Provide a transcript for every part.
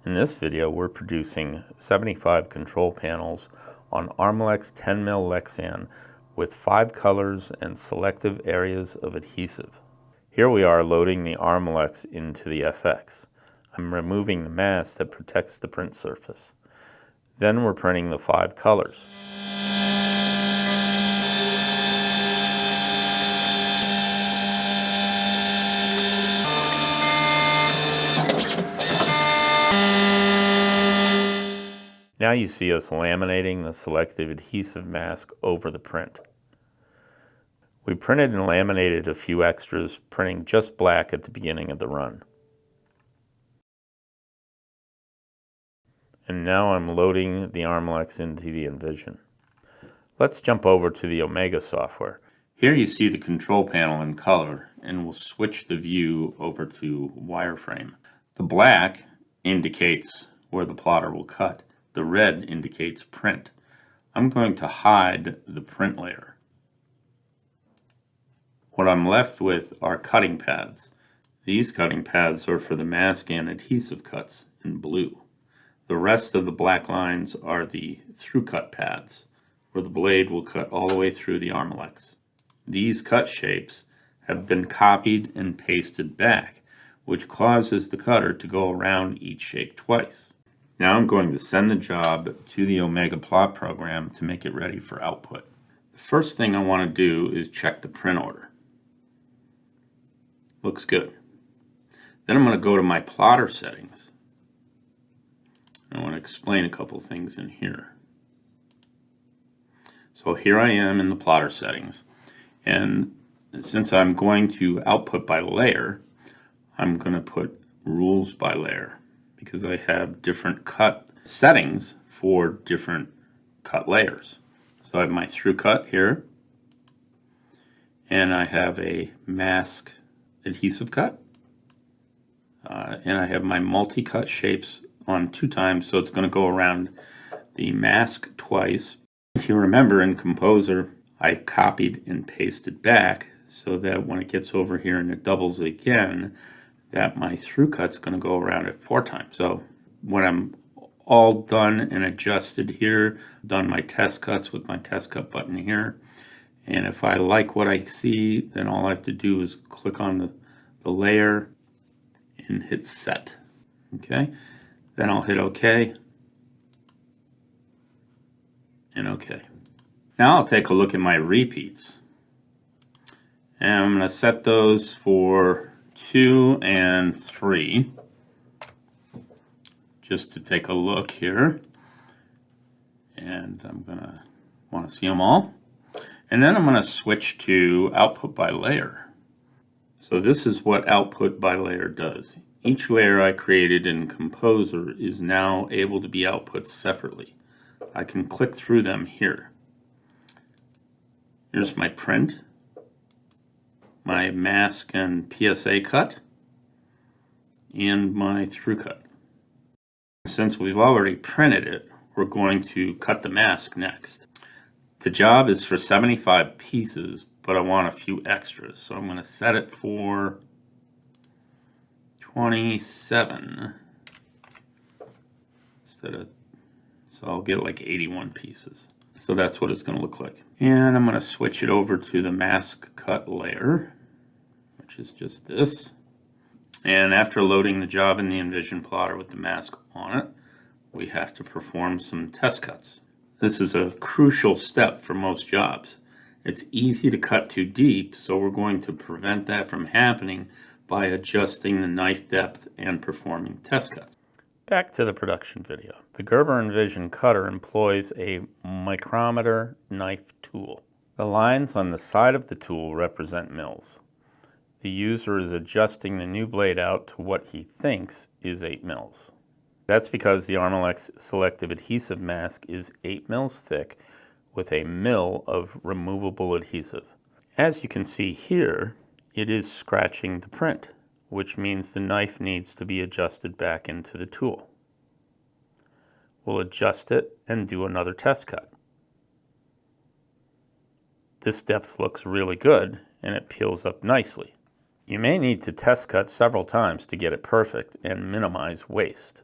In this video, we're producing 75 control panels on Armolex 10mm Lexan with 5 colors and selective areas of adhesive. Here we are loading the Armolex into the FX. I'm removing the mask that protects the print surface. Then we're printing the 5 colors. Now you see us laminating the selective adhesive mask over the print. We printed and laminated a few extras, printing just black at the beginning of the run. And now I'm loading the Armolex into the Envision. Let's jump over to the Omega software. Here you see the control panel in color, and we'll switch the view over to wireframe. The black indicates where the plotter will cut. The red indicates print. I'm going to hide the print layer. What I'm left with are cutting paths. These cutting paths are for the mask and adhesive cuts in blue. The rest of the black lines are the through cut paths, where the blade will cut all the way through the Armolex. These cut shapes have been copied and pasted back, which causes the cutter to go around each shape twice. Now I'm going to send the job to the Omega plot program to make it ready for output. The first thing I want to do is check the print order. Looks good. Then I'm going to go to my plotter settings. I want to explain a couple things in here. So here I am in the plotter settings, and since I'm going to output by layer, I'm going to put rules by layer, because I have different cut settings for different cut layers. So I have my through cut here, and I have a mask adhesive cut, and I have my multi-cut shapes on 2 times, so it's going to go around the mask twice. If you remember, in Composer, I copied and pasted back so that when it gets over here and it doubles again, that my through cut's going to go around it 4 times. So when I'm all done and adjusted here, done my test cuts with my test cut button here, and if I like what I see, then all I have to do is click on the layer and hit set. Okay, then I'll hit OK and OK. Now I'll take a look at my repeats, and I'm going to set those for 2 and 3, just to take a look here, and I'm gonna want to see them all, and then I'm going to switch to output by layer. So this is what output by layer does. Each layer I created in Composer is now able to be output separately. I can click through them here. Here's my print, my mask and PSA cut, and my through cut. Since we've already printed it, we're going to cut the mask next. The job is for 75 pieces, but I want a few extras, so I'm going to set it for 27 instead of, so I'll get like 81 pieces. So that's what it's going to look like. And I'm going to switch it over to the mask cut layer, which is just this. And after loading the job in the Envision plotter with the mask on it, we have to perform some test cuts. This is a crucial step for most jobs. It's easy to cut too deep, so we're going to prevent that from happening by adjusting the knife depth and performing test cuts. Back to the production video. The Gerber Envision cutter employs a micrometer knife tool. The lines on the side of the tool represent mils. The user is adjusting the new blade out to what he thinks is 8 mils. That's because the Armolex selective adhesive mask is 8 mils thick with a mil of removable adhesive. As you can see here, it is scratching the print, which means the knife needs to be adjusted back into the tool. We'll adjust it and do another test cut. This depth looks really good and it peels up nicely. You may need to test cut several times to get it perfect and minimize waste.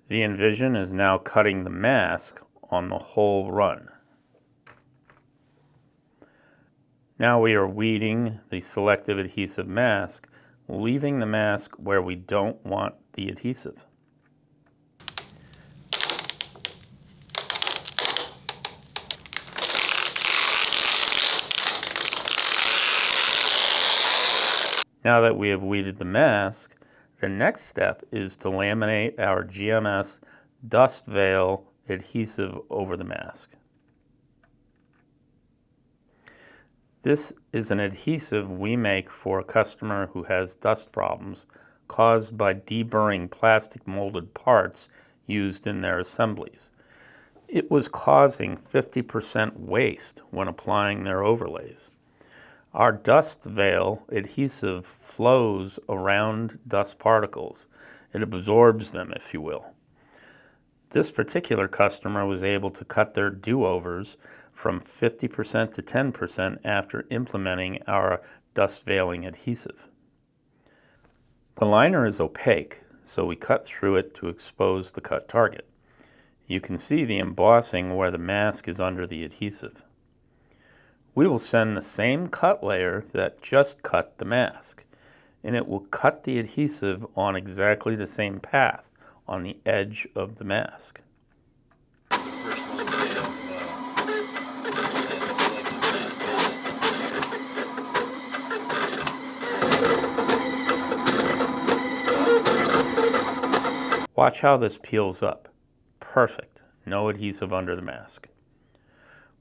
The Envision is now cutting the mask on the whole run. Now we are weeding the selective adhesive mask, leaving the mask where we don't want the adhesive. Now that we have weeded the mask, the next step is to laminate our GMS dust veil adhesive over the mask. This is an adhesive we make for a customer who has dust problems caused by deburring plastic molded parts used in their assemblies. It was causing 50% waste when applying their overlays. Our dust veil adhesive flows around dust particles. It absorbs them, if you will. This particular customer was able to cut their do-overs from 50% to 10% after implementing our dust veiling adhesive. The liner is opaque, so we cut through it to expose the cut target. You can see the embossing where the mask is under the adhesive. We will send the same cut layer that just cut the mask, and it will cut the adhesive on exactly the same path on the edge of the mask. The first ones they have selective mask on it. Watch how this peels up. Perfect. No adhesive under the mask.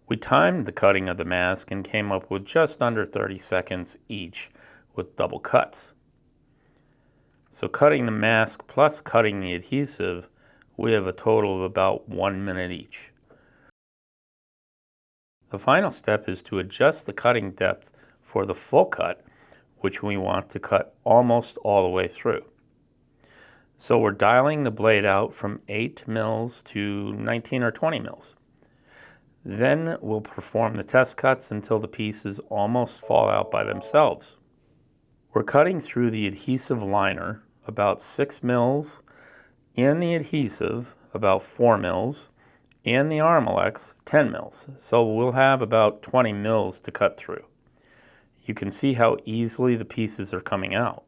We timed the cutting of the mask and came up with just under 30 seconds each with double cuts. So cutting the mask plus cutting the adhesive, we have a total of about 1 minute each. The final step is to adjust the cutting depth for the full cut, which we want to cut almost all the way through. So we're dialing the blade out from 8 mils to 19 or 20 mils. Then we'll perform the test cuts until the pieces almost fall out by themselves. We're cutting through the adhesive liner about 6 mils, and the adhesive about 4 mils, and the Armolex 10 mils. So we'll have about 20 mils to cut through. You can see how easily the pieces are coming out.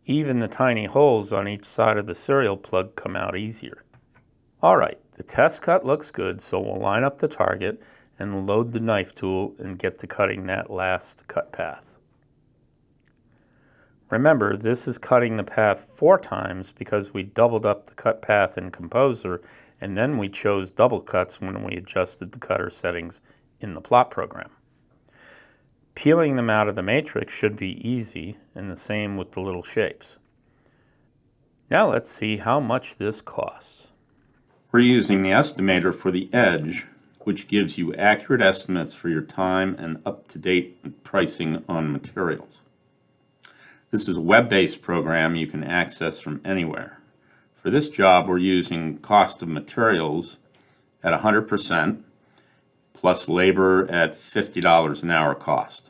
Even the tiny holes on each side of the serial plug come out easier. Alright, the test cut looks good, so we'll line up the target and load the knife tool and get to cutting that last cut path. Remember, this is cutting the path 4 times because we doubled up the cut path in Composer, and then we chose double cuts when we adjusted the cutter settings in the plot program. Peeling them out of the matrix should be easy, and the same with the little shapes. Now let's see how much this costs. We're using the estimator for the Edge, which gives you accurate estimates for your time and up-to-date pricing on materials. This is a web-based program you can access from anywhere. For this job, we're using cost of materials at 100%, plus labor at $50 an hour cost.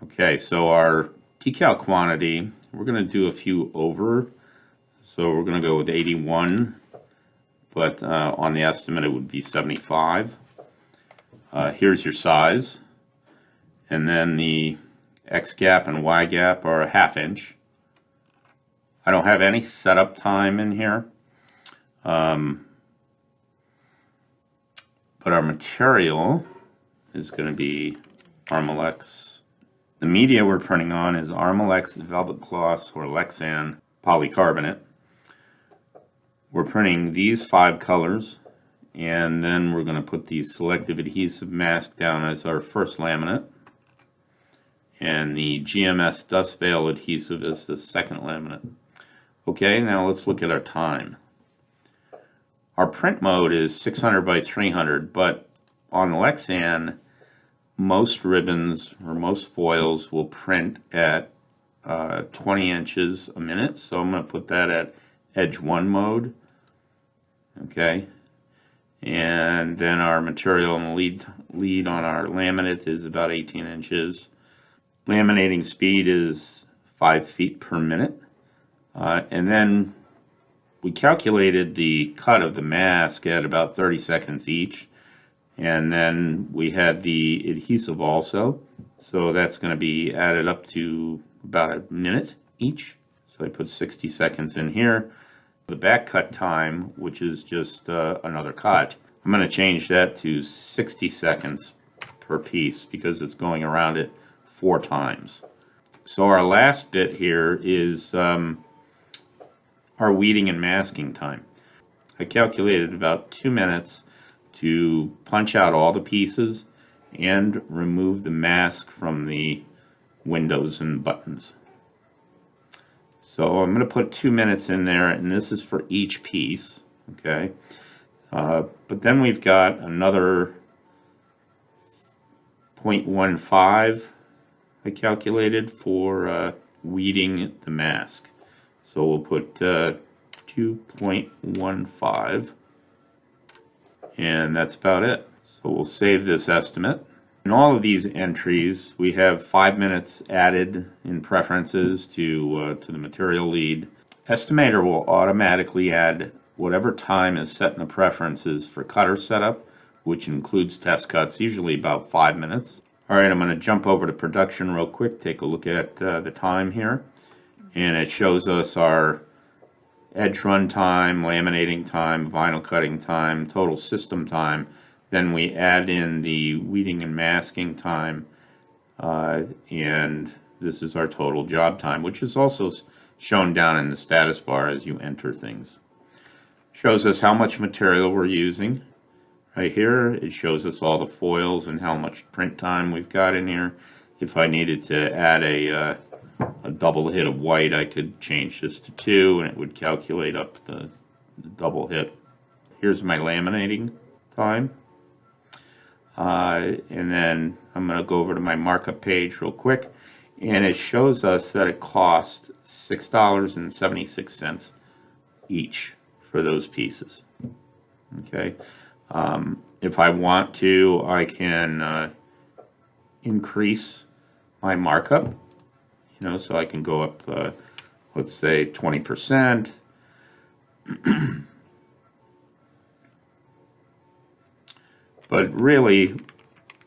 Okay, so our decal quantity, we're going to do a few over. So we're going to go with 81, but on the estimate it would be 75. Here's your size. And then the X gap and Y gap are a 1/2 inch. I don't have any setup time in here. But our material is going to be Armolex. The media we're printing on is Armolex velvet gloss or Lexan polycarbonate. We're printing these 5 colors, and then we're going to put the selective adhesive mask down as our first laminate, and the GMS dust veil adhesive as the second laminate. Okay, now let's look at our time. Our print mode is 600 by 300, but on Lexan, most ribbons or most foils will print at 20 inches a minute, so I'm going to put that at Edge 1 mode. Okay, and then our material and lead on our laminate is about 18 inches. Laminating speed is 5 feet per minute. And then we calculated the cut of the mask at about 30 seconds each. And then we had the adhesive also. So that's going to be added up to about a minute each. So I put 60 seconds in here. The back cut time, which is just another cut, I'm going to change that to 60 seconds per piece because it's going around it 4 times. So our last bit here is our weeding and masking time. I calculated about 2 minutes to punch out all the pieces and remove the mask from the windows and buttons. So I'm going to put 2 minutes in there, and this is for each piece, okay? But then we've got another 0.15 I calculated for weeding the mask. So we'll put 2.15, and that's about it. So we'll save this estimate. In all of these entries, we have 5 minutes added in preferences to the material lead. Estimator will automatically add whatever time is set in the preferences for cutter setup, which includes test cuts, usually about 5 minutes. All right, I'm going to jump over to production real quick, take a look at the time here. And it shows us our edge run time, laminating time, vinyl cutting time, total system time. Then we add in the weeding and masking time, and this is our total job time, which is also shown down in the status bar as you enter things. Shows us how much material we're using. Right here, it shows us all the foils and how much print time we've got in here. If I needed to add a double hit of white, I could change this to 2, and it would calculate up the double hit. Here's my laminating time. And then I'm going to go over to my markup page real quick, and it shows us that it cost $6.76 each for those pieces. Okay. If I want to, I can increase my markup, so I can go up, let's say 20%. But really,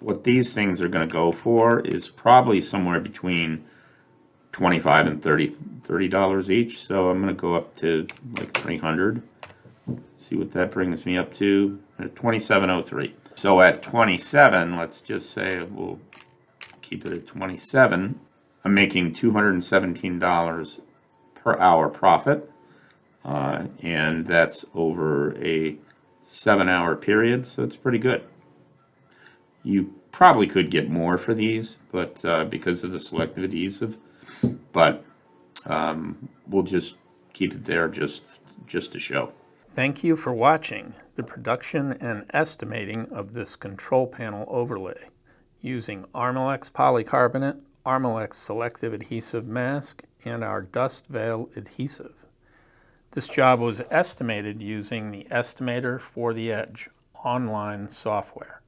what these things are going to go for is probably somewhere between $25 and $30 each. So I'm going to go up to like 300. See what that brings me up to. $27.03. So at 27, let's just say we'll keep it at 27. I'm making $217 per hour profit, and that's over a 7-hour period, so it's pretty good. You probably could get more for these, but because of the selective adhesive, but we'll just keep it there just to show. Thank you for watching the production and estimating of this control panel overlay using Armolex polycarbonate, Armolex selective adhesive mask, and our dust veil adhesive. This job was estimated using the Estimator for the Edge online software.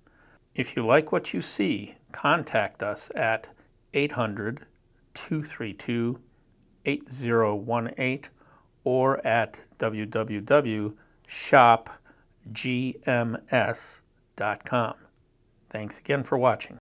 If you like what you see, contact us at 800-232-8018 or at www.shopgms.com. Thanks again for watching.